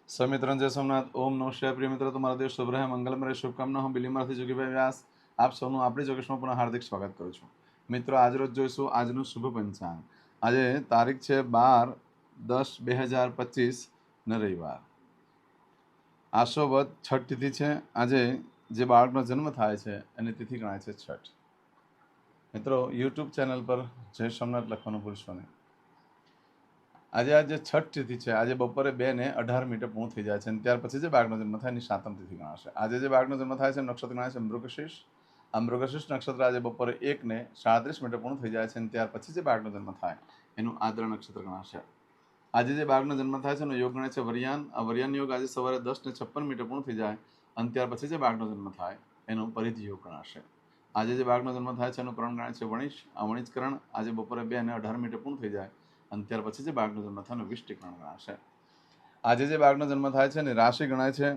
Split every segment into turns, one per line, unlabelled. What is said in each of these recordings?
સમિત્રન જય સોમનાથ. ઓમ નમઃ શિવાય. પ્રિય મિત્રો, તમારો દિવસ શુભ રહે, મંગલમય રહે. શુભકામના. હું બિલીમાંથી જોગીભાઈ વ્યાસ આપ સૌનું આપણી જોગેશમાં પુનઃ હાર્દિક સ્વાગત કરું છું. મિત્રો, આજરોજ જોઈશું આજનું શુભ પંચાંગ. આજે તારીખ છે 12/10/2025 ને રવિવાર. આસો વદ છઠ તિથિ છે. આજે જે બાળકનો જન્મ થાય છે એની તિથિ ગણાય છે છઠ. મિત્રો, યુટ્યુબ ચેનલ પર જય સોમનાથ લખવાનું ભૂલશો નહીં. આજે છઠ તિથિ છે. આજે બપોરે 2:18 પૂર્ણ થઈ જાય છે અને ત્યાર પછી જે બાળકનો જન્મ થાય એની સાતમ તિથિ ગણાશે. આજે જે બાળકનો જન્મ થાય છે નક્ષત્ર ગણાય છે મૃગશીર્ષ. આ મૃગશીર્ષ નક્ષત્ર આજે બપોરે 1:37 પૂર્ણ થઈ જાય છે અને ત્યાર પછી જે બાળકનો જન્મ થાય એનું આદ્ર નક્ષત્ર ગણાશે. આજે જે બાળકનો જન્મ થાય છે એનો યોગ ગણાય છે વરિયાન. આ વરિયાન યોગ આજે સવારે 10:56 પૂર્ણ થઈ જાય અને ત્યાર પછી જે બાળકનો જન્મ થાય એનું પરિધિ યોગ ગણાશે. આજે જે બાળકનો જન્મ થાય છે એનું કરણ ગણાય છે વણિજ. આ વણિજ કરણ આજે બપોરે 2:18 પૂર્ણ થઈ જાય અને ત્યાર પછી જે બાળકનો જન્મ થાય એનું વિષ્ટિકરણ ગણાશે. આજે જે બાળકનો જન્મ થાય છે એની રાશિ ગણાય છે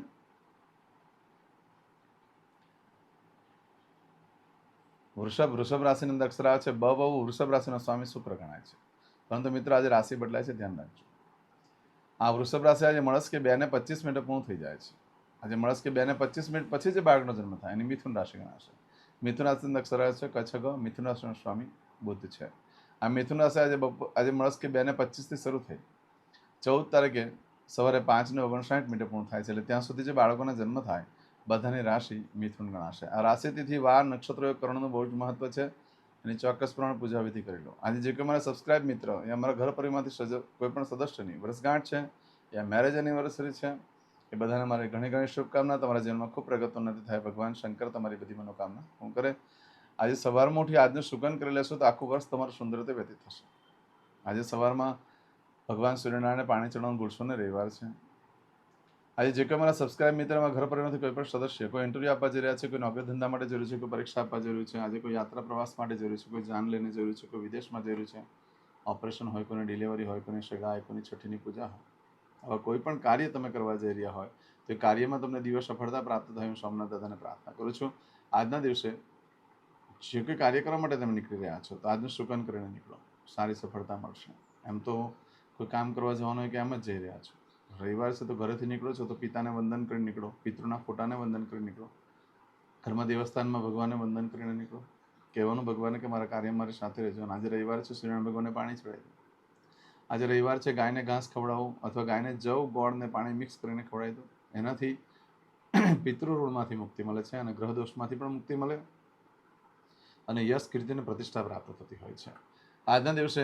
વૃષભ. વૃષભ રાશિની અંદર અક્ષર આવે છે બ બહુ. વૃષભ રાશિનો સ્વામી શુક્ર ગણાય છે. પરંતુ મિત્રો, આજે રાશિ બદલાય છે, ધ્યાન રાખજો. આ વૃષભ રાશિ આજે મળસ્કે 2:25 પૂર્ણ થઈ જાય છે. આજે મળસ્કે 2:25 પછી જે બાળકનો જન્મ થાય એની મિથુન રાશિ ગણાશે. મિથુન રાશિની અક્ષર આવે છે કચ્છ ગ. મિથુન રાશિનો સ્વામી બુદ્ધ છે. આ મિથુન રાશિ આજે મળસ્કે 2:25 શરૂ થઈ 14 તારીખે સવારે 5:59 પૂર્ણ થાય છે. એટલે ત્યાં સુધી જે બાળકોના જન્મ થાય બધાની રાશિ મિથુન ગણાશે. આ રાશિ તિથિ વાર નક્ષત્રો કરણનું બહુ જ મહત્વ છે. એની ચોક્કસ પ્રમાણે પૂજા વિધિ કરી લો. આજે જે કોઈ મારા સબસ્ક્રાઇબ મિત્ર એ અમારા ઘર પરિવારમાંથી કોઈ પણ સદસ્યની વર્ષગાંઠ છે યા મેરેજ એનિવર્સરી છે એ બધાને મારી ઘણી ઘણી શુભકામના. તમારા જીવનમાં ખૂબ પ્રગતોન્નતિ થાય. ભગવાન શંકર તમારી બધી મનોકામના હું કરે. આજે સવારમાં ઉઠી આજનું સુગન કરી લેશો તો આખું વર્ષ તમારું સુંદર રીતે વ્યતીત થશે. આજે સવારમાં ભગવાન સૂર્યનારાયણને પાણી ચડાવવાનું ભૂલશો ને. રવિવાર છે. આજે જે કોઈ મારા સબસ્ક્રાઇબ મિત્રમાં ઘર પરિવારમાંથી કોઈ પણ સદસ્ય કોઈ ઇન્ટરવ્યૂ આપવા જઈ રહ્યા છે, કોઈ નોકરી ધંધા માટે જરૂર છે, કોઈ પરીક્ષા આપવા જરૂર છે, આજે કોઈ યાત્રા પ્રવાસ માટે જરૂર છે, કોઈ જાન લઈને જરૂર છે, કોઈ વિદેશમાં જરૂર છે, ઓપરેશન હોય, કોઈની ડિલિવરી હોય, કોઈની સગાઈ, કોઈની છઠ્ઠીની પૂજા હોય, હવે કોઈ પણ કાર્ય તમે કરવા જઈ રહ્યા હોય તો એ કાર્યમાં તમને દિવસ સફળતા પ્રાપ્ત થાય. હું સોમનાથ દાદાને પ્રાર્થના કરું છું આજના દિવસે જે કોઈ કાર્ય કરવા માટે તમે નીકળી રહ્યા છો તો આજનું સુકન કરીને નીકળો, સારી સફળતા મળશે. એમ તો કોઈ કામ કરવા જવાનું હોય કે એમ જ જઈ રહ્યા છો, રવિવાર છે તો ઘરેથી નીકળો છો તો પિતાને વંદન કરીને નીકળો, પિતૃના ફોટાને વંદન કરીને નીકળો, ઘરમાં દેવસ્થાનમાં ભગવાનને વંદન કરીને નીકળો. કહેવાનું ભગવાને કે મારા કાર્ય મારી સાથે રહેજો. અને આજે રવિવાર છે, સૂર્યનારાયણ ભગવાનને પાણી ચડાવી દો. આજે રવિવાર છે, ગાયને ઘાસ ખવડાવો અથવા ગાયને જવ ગોળને પાણી મિક્સ કરીને ખવડાવી દો. એનાથી પિતૃ ઋણમાંથી મુક્તિ મળે છે અને ગ્રહ દોષમાંથી પણ મુક્તિ મળે અને યશ કીર્તિ અને પ્રતિષ્ઠા પ્રાપ્ત થતી હોય છે. આજના દિવસે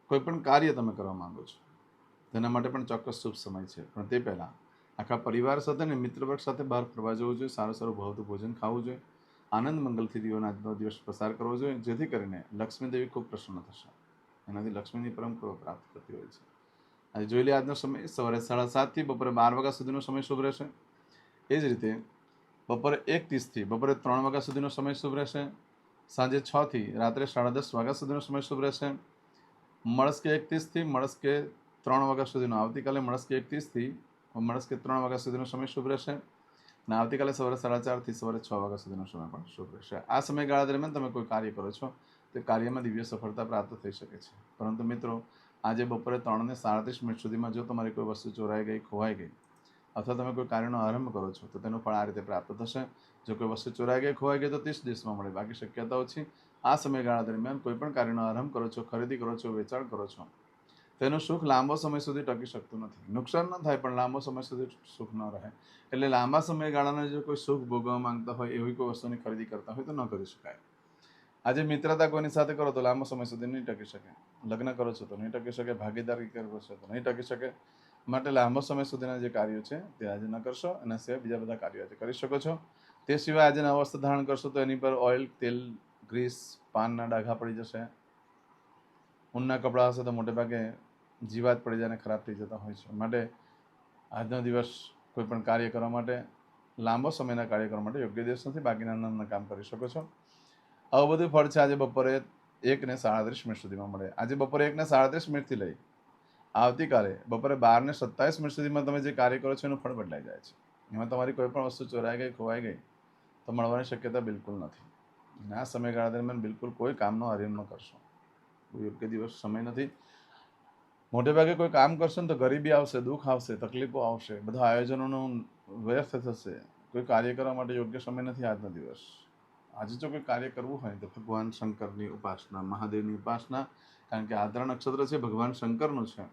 કોઈ પણ કાર્ય તમે કરવા માંગો છો તેના માટે પણ ચોક્કસ શુભ સમય છે. પણ તે પહેલાં આખા પરિવાર સાથે અને મિત્ર વર્ગ સાથે બહાર ફરવા જવું જોઈએ, સારું સારું ભાવતું ભોજન ખાવું જોઈએ, આનંદ મંગલથી દીવોનો આજનો દિવસ પસાર કરવો જોઈએ, જેથી કરીને લક્ષ્મીદેવી ખૂબ પ્રસન્ન થશે. એનાથી લક્ષ્મીની પરમ કૃપા પ્રાપ્ત થતી હોય છે. આજે જોઈ લે આજનો સમય સવારે 7:30 થી બપોરે 12 વાગ્યા સુધીનો સમય શુભ રહેશે. એ જ રીતે બપોરે 1:30 થી બપોરે 3 વાગ્યા સુધીનો સમય શુભ રહેશે. સાંજે 6 થી રાત્રે 10:30 વાગ્યા સુધીનો સમય શુભ રહેશે. મળસ્કે 1:30 થી મળસ્કે 3 વાગ્યા સુધીનો આવતીકાલે મળસ્કે 1:30 થી મળસ્કે 3 વાગ્યા સુધીનો સમય શુભ રહેશે અને આવતીકાલે સવારે 4:30 થી સવારે 6 વાગ્યા સુધીનો સમય પણ શુભ રહેશે. આ સમયગાળા દરમિયાન તમે કોઈ કાર્ય કરો છો તે કાર્યમાં દિવ્ય સફળતા પ્રાપ્ત થઈ શકે છે. પરંતુ મિત્રો, આજે બપોરે 3:37 સુધીમાં જો તમારી કોઈ વસ્તુ ચોરાઈ ગઈ, ખોવાઈ ગઈ અથવા તમે કોઈ કાર્યનો આરંભ કરો છો તો તેનું ફળ આ રીતે પ્રાપ્ત થશે. જો કોઈ વસ્તુ ચોરાઈ ગઈ, ખોવાઈ ગઈ તો 30 દિવસમાં મળે, બાકી શક્યતા ઓછી. આ સમયગાળા દરમિયાન કોઈ પણ કાર્યનો આરંભ કરો છો, ખરીદી કરો છો, વેચાણ કરો છો, તેનું સુખ લાંબો સમય સુધી ટકી શકતું નથી. નુકસાન ન થાય પણ લાંબો સમય સુધી સુખ ન રહે. એટલે લાંબા સમયગાળાને જો કોઈ સુખ ભોગવવા માંગતા હોય એવી કોઈ વસ્તુની ખરીદી કરતા હોય તો ન કરી શકાય. આજે મિત્રતા કોઈની સાથે કરો તો લાંબો સમય સુધી નહીં ટકી શકે. લગ્ન કરો છો તો નહીં ટકી શકે, ભાગીદારી કરો છો તો નહીં ટકી શકે. માટે લાંબો સમય સુધીના જે કાર્યો છે તે આજે ન કરશો. એના સિવાય બીજા બધા કાર્યો આજે કરી શકો છો. તે સિવાય આજે નવા વસ્ત્ર ધારણ કરશો તો એની પર ઓઇલ, તેલ, ગ્રીસ, પાનના ડાઘા પડી જશે. ઊનના કપડાં હશે તો મોટે ભાગે જીવાત પડી જાય અને ખરાબ થઈ જતા હોય છે. માટે આજનો દિવસ કોઈ પણ કાર્ય કરવા માટે, લાંબો સમયના કાર્ય કરવા માટે યોગ્ય દિવસ નથી. બાકીના નાના કામ કરી શકો છો. આવું બધું ફળ છે આજે બપોરે 1:37 સુધીમાં મળે. આજે બપોરે 1:37 થી લઈ આવતીકાલે બપોરે 12:27 સુધીમાં તમે જે કાર્ય કરો છો એનું ફળ બદલાઈ જાય છે. એમાં તમારી કોઈ પણ વસ્તુ ચોરાઈ ગઈ, ખોવાઈ ગઈ તો મળવાની શક્યતા બિલકુલ નથી. અને આ સમયગાળા દરમિયાન બિલકુલ કોઈ કામનો આરંભ ન કરશો. યોગ્ય દિવસ સમય નથી. મોટે ભાગે કોઈ કામ કરશે ને તો ગરીબી આવશે, દુઃખ આવશે, તકલીફો આવશે, બધા આયોજનોનું વ્યર્થ થશે. કોઈ કાર્ય કરવા માટે યોગ્ય સમય નથી આજનો દિવસ. આજે જો કોઈ કાર્ય કરવું હોય તો ભગવાન શંકરની ઉપાસના, મહાદેવની ઉપાસના, કારણ કે આદ્રા નક્ષત્ર છે ભગવાન શંકરનું છે.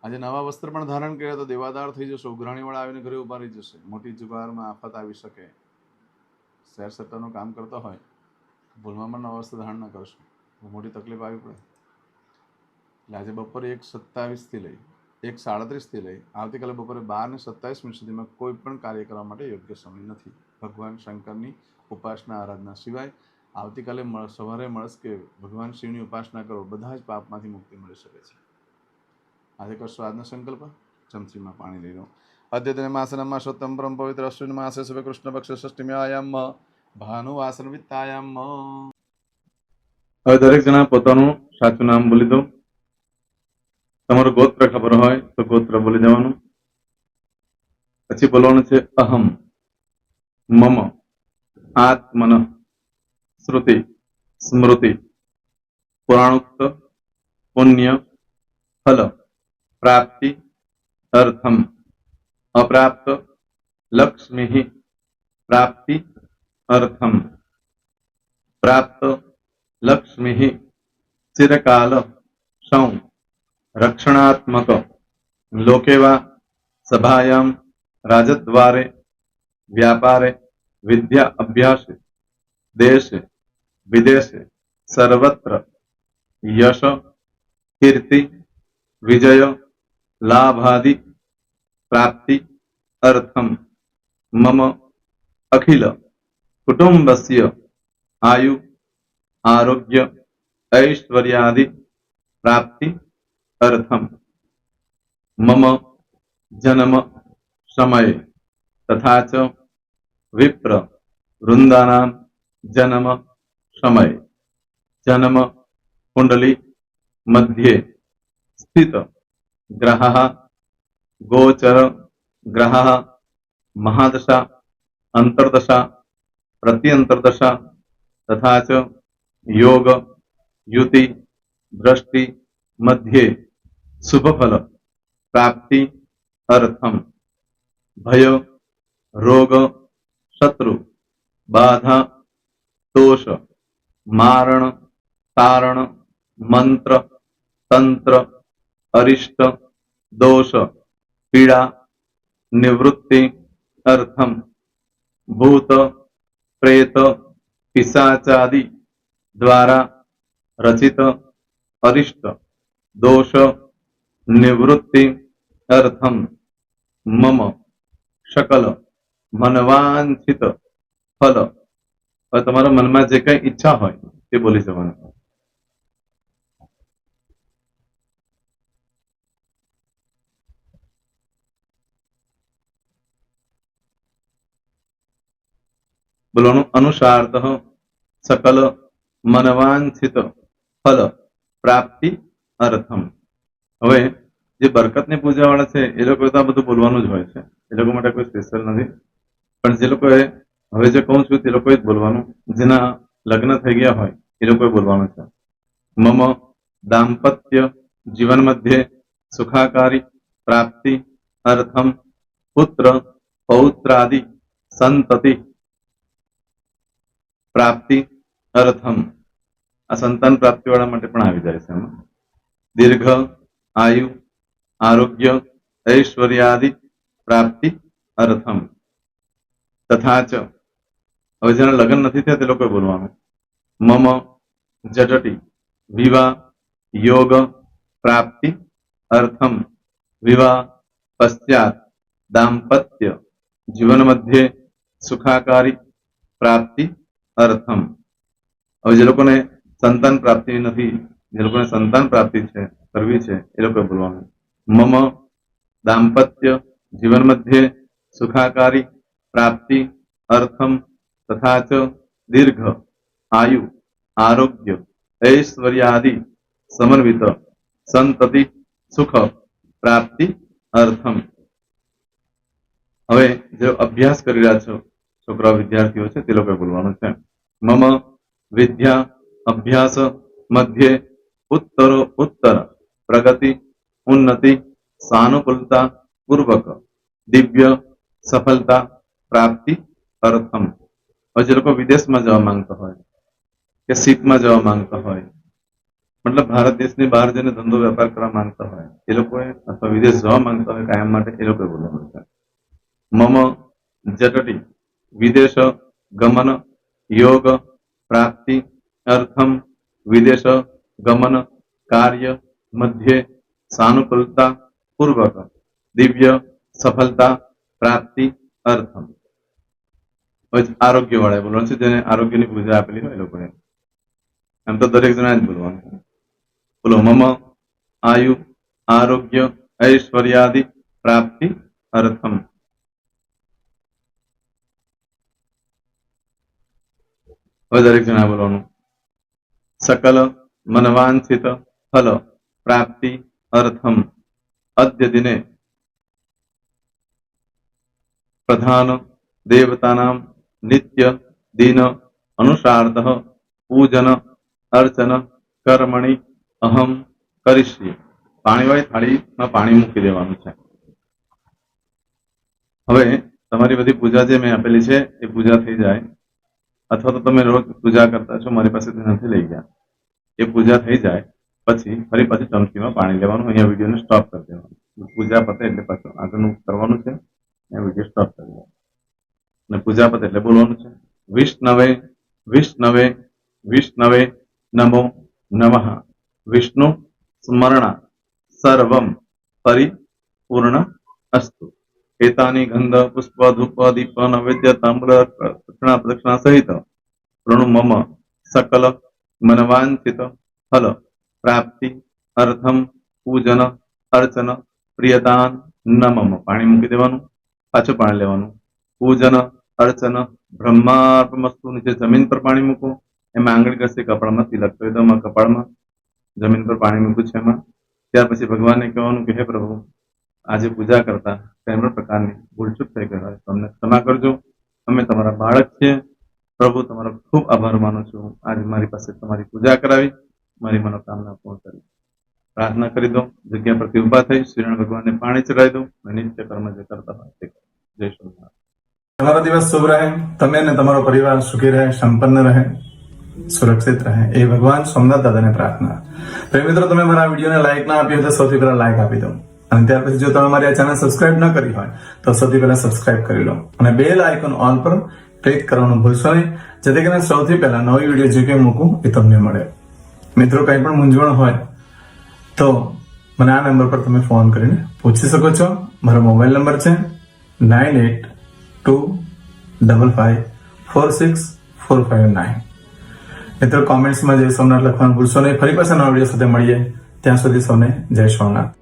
આજે નવા વસ્ત્ર પણ ધારણ કર્યા તો દેવાદાર થઈ જશો, ઉઘરાણીવાળા આવીને ઘરે ઉભા રહી જશે, મોટી જુગારમાં આફત આવી શકે. શેર સટ્ટાનું કામ કરતા હોય ભૂલમાં પણ નવા વસ્ત્ર ધારણ ન કરશો, મોટી તકલીફ આવી પડે. એટલે આજે બપોરે 1:27 લઈ 1:37 લઈ આવતીકાલે બપોરે 12:27 સુધીમાં કોઈ પણ કાર્ય કરવા માટે યોગ્ય સમય નથી ભગવાન શંકરની ઉપાસના આરાધના સિવાય. આવતીકાલે સવારે મળશે કે ભગવાન શિવની ઉપાસના કરો, બધા જ પાપમાંથી મુક્તિ મળી શકે છે. આજે કરશો આજનો સંકલ્પ. ચમચીમાં પાણી લઈ લો. અદ્યતન માસનમ માસોત્તમ પરમ પવિત્ર અશ્વિન માસે શુભ કૃષ્ણ પક્ષ ષષ્ઠીમ્યાયામ ભાનુવાસન વિત્તાયામ. હવે દરેક જણા પોતાનું સાચું નામ બોલી દો. તમારું ગોત્ર ખબર હોય તો ગોત્ર બોલી દેવાનું. પછી બોલવાનું છે અહમ મમ આત્મન શ્રુતિ સ્મૃતિ પુરાણોક્ત પુણ્ય ફલ પ્રાપ્તિ અર્થમ અપ્રાપ્ત લક્ષ્મી પ્રાપ્તિ અર્થમ પ્રાપ્ત લક્ષ્મી ચિરકાલ સૌ રક્ષણાત્મક લોકેવા સભાયામ રાજદ્વારે વ્યાપારે વિદ્યા અભ્યાસે દેશે વિદેશે સર્વત્ર યશ કીર્તિ વિજય લાભાદિ પ્રાપ્તિ અર્થમ મમ અખિલ કુટુંબસ્ય આયુ આરોગ્ય ऐश्वर्यादि प्राप्ति अर्थम मम जन्म समय तथा च विप्र वृंदानां जन्म समय जन्म कुंडली मध्ये स्थित ग्रहः गोचर ग्रहः महादशा अंतर्दशा प्रत्यंतर्दशा तथा च योग युति दृष्टि मध्ये शुभफल प्राप्ति अर्थम भय रोग शत्रु बाधा दोष मारण तारण मंत्र तंत्र अरिष्ट दोष पीड़ा निवृत्ति अर्थम भूत प्रेत पिशाचादि द्वारा रचित अरिष्ट दोष निवृत्ति अर्थम मम सकल मनवांछित फल. તમારા મનમાં જે કઈ ઈચ્છા હોય તે બોલી જવાનું. બોલવાનું અનુસારતઃ सकल मनवांछित फल प्राप्ति अर्थम. હવે જે બરકતની પૂજા વાળા છે એ લોકો તો આ બધું બોલવાનું જ હોય છે, એ લોકો માટે કોઈ સ્પેશિયલ નથી. પણ જે લોકોએ હવે જે કહું છું તે લોકોએ જ બોલવાનું, જેના લગ્ન થઈ ગયા હોય એ લોકોએ બોલવાનું છે. મમ દાંપત્ય જીવન મધ્યે સુખાકારી પ્રાપ્તિ અર્થમ પુત્ર પૌત્રાદિ સંતતિ પ્રાપ્તિ અર્થમ. આ સંતાન પ્રાપ્તિ વાળા માટે પણ આવી જાય છે. દીર્ઘ આયુ આરોગ્ય ઐશ્વર્યાદિ પ્રાપ્તિ અર્થમ. તથા ચ હવે જેના લગ્ન નથી થયા તે લોકોએ બોલવાનું. મમ જટટી વિવાહ યોગ પ્રાપ્તિ અર્થમ વિવાહ પશ્ચાત દાંપત્ય જીવન મધ્યે સુખાકારી પ્રાપ્તિ અર્થમ. હવે જે લોકોને સંતાન પ્રાપ્તિ નથી, જે લોકોને સંતાન પ્રાપ્તિ છે કરવી છે એ લોકોએ બોલવાનું. મમ દાંપત્ય જીવન મધ્યે સુખાકારી પ્રાપ્તિ અર્થમ તથા ચ દીર્ઘ આયુ આરોગ્ય ऐश्वर्यादि समन्वित संतति सुख प्राप्ति अर्थम. હવે જે અભ્યાસ કરી રહ્યા છો છોકરા વિદ્યાર્થીઓ છે તે લોકોએ બોલવાનું છે. મમ વિદ્યા અભ્યાસ મધ્યે ઉત્તરો ઉત્તર પ્રગતિ
ઉન્નતિ સાનુકૂળતા પૂર્વક દિવ્ય સફળતા પ્રાપ્તિ અર્થમ. હવે જે લોકો વિદેશમાં જવા માંગતા હોય કે સીટમાં જવા માંગતા હોય, મતલબ ભારત દેશની બહાર જઈને ધંધો વેપાર કરવા માંગતા હોય એ લોકોએ, અથવા વિદેશ જવા માંગતા હોય કાયમ માટે, એ લોકોએ બોલવાનું છે. મમ જટટી વિદેશ ગમન યોગ પ્રાપ્તિ અર્થમ વિદેશ ગમન કાર્ય મધ્યે સાનુકૂળતા પૂર્વક દિવ્ય સફળતા પ્રાપ્તિ અર્થમ. આરોગ્ય વાળા બોલવાનું છે, જેને આરોગ્યની પૂજા આપેલી હોય એ લોકોએ. એમ તો દરેક જણા જ બોલવાનું છે. બોલો. મમ આયુ આરોગ્ય ઐશ્વર્યાદિ પ્રાપ્તિ અર્થમ. હવે દરેક જણા બોલવાનું. સકલ મનવાંછિત ફલ પ્રાપ્તિ અર્થમ અદ્ય દિને પ્રધાન દેવતાનામ નિત્ય દિન અનુસાર્ધ પૂજન અર્ચન કર્મણિ અહમ કરીશ્યે. પાણીવાળી થાળીમાં પાણી મૂકી દેવાનું છે. હવે તમારી બધી પૂજા જે મેં આપેલી છે એ પૂજા થઈ જાય, અથવા તો તમે રોજ પૂજા કરતા છો, મારી પાસેથી નથી લઈ ગયા, એ પૂજા થઈ જાય પછી ફરી પાછી ચમચીમાં પાણી લેવાનું. અહીંયા વિડીયોને સ્ટોપ કરી દેવાનું. પૂજા પતે એટલે પાછું આગળનું કરવાનું છે. અહીંયા વિડીયો સ્ટોપ કરી દેવાનો અને પૂજા પતે એટલે બોલવાનું છે. વિષ્ણવે વિષ્ણવે વિષ્ણવે નમો નમઃ. વિષ્ણુ સ્મરણા સર્વમ પરિપૂર્ણ અસ્તુ. એતાની ગંધ પુષ્પ ધૂપ દીપ નૈવેદ્ય તાંબૂળ દક્ષિણા પ્રદક્ષિણા સહિત પ્રણુ મમ સકલ મનવાંછિત ફલ પ્રાપ્તિ અર્થમ પૂજન અર્ચન પ્રિયતાન નમમ. પાણી મૂકી દેવાનું, પાછું પાણી લેવાનું. પૂજન અર્ચન બ્રહ્માર્પણમસ્તુ. નીચે જમીન પર પાણી મૂકો, એમાં આંગળી ઘસી કપાળમાં તિલક કરી દો. કપાળમાં જમીન પર પાણી મૂક્યું છે એમાં. ત્યાર પછી ભગવાનને કહેવાનું કે હે પ્રભુ, આજે પૂજા કરતા કોઈ પણ પ્રકારની ભૂલચૂક થઈ ગઈ હોય તો અમને ક્ષમા કરજો. અમે તમારા બાળક છીએ. પ્રભુ, તમારો ખૂબ આભાર માનું છું. આજે મારી પાસે તમારી પૂજા કરાવી, મારી મનોકામના પૂર્ણ કરી. પ્રાર્થના કરી દો. જગ્યા પરથી ઉભા થઈ શ્રીનારાયણ ભગવાનને પાણી ચડાવી દો અને નિત્ય કર્મ જે કરતા હોય તે કરો. જય શ્રી.
તમારો દિવસ શુભ રહે. તમે અને તમારો પરિવાર સુખી રહે, સંપન્ન રહે, સુરક્ષિત રહે, એ ભગવાન સોમનાથ દાદાને પ્રાર્થના. તો મિત્રો, તમે મારા વિડીયોને લાઈક ના આપી હોય તો સૌથી પહેલા લાઈક આપી દો. અને ત્યાર પછી જો તમે મારી આ ચેનલ સબસ્ક્રાઇબ ન કરી હોય તો સૌથી પહેલા સબસ્ક્રાઇબ કરી લો અને બેલ આઇકોન ઓલ પર ક્લિક કરવાનું ભૂલશો નહીં, જેથી કરીને સૌથી પહેલા નવી વિડીયો જે કંઈ મૂકું એ તમને મળે. મિત્રો, કંઈ પણ મૂંઝવણ હોય તો મને આ નંબર પર તમે ફોન કરીને પૂછી શકો છો. મારો મોબાઈલ નંબર છે 9825546459. મિત્રો, કોમેન્ટ્સમાં જય સોમનાથ લખવાનું ભૂલશો નહીં. ફરી પાછા નવા વિડીયો સાથે મળીએ. ત્યાં સુધી સૌને જય સોમનાથ.